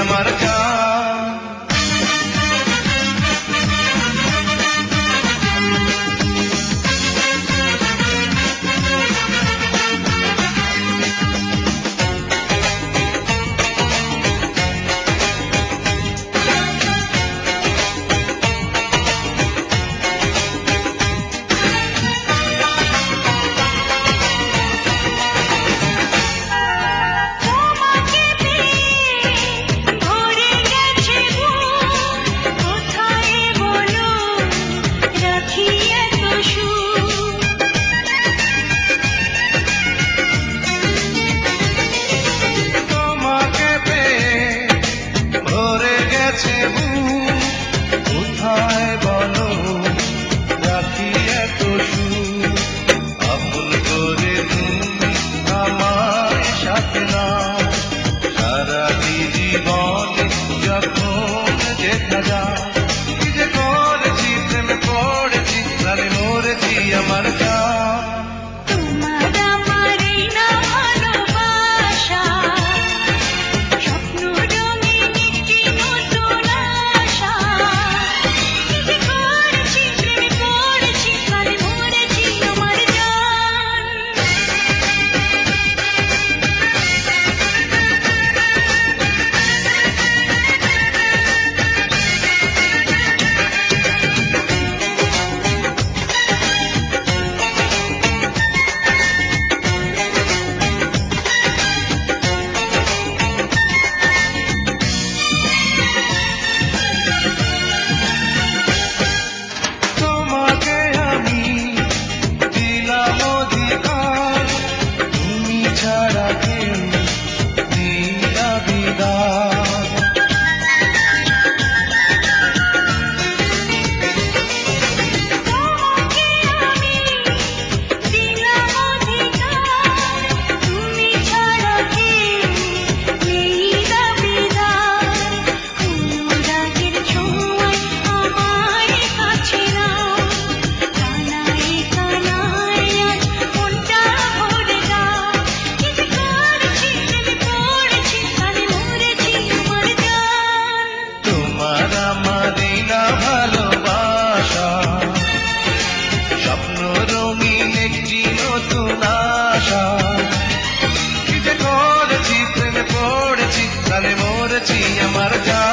আমার জান। কোথায় বলো রাখি এত সুখ, আপন করে তুমি আমার সাথে না সারা জীবনে যখন দেখা যায়। কি যে করেছি প্রেমে পড়েছি প্রাণে মরেছি আমার জান। কি যে করেছি প্রেমে পড়েছি প্রাণে মরেছি আমার জান।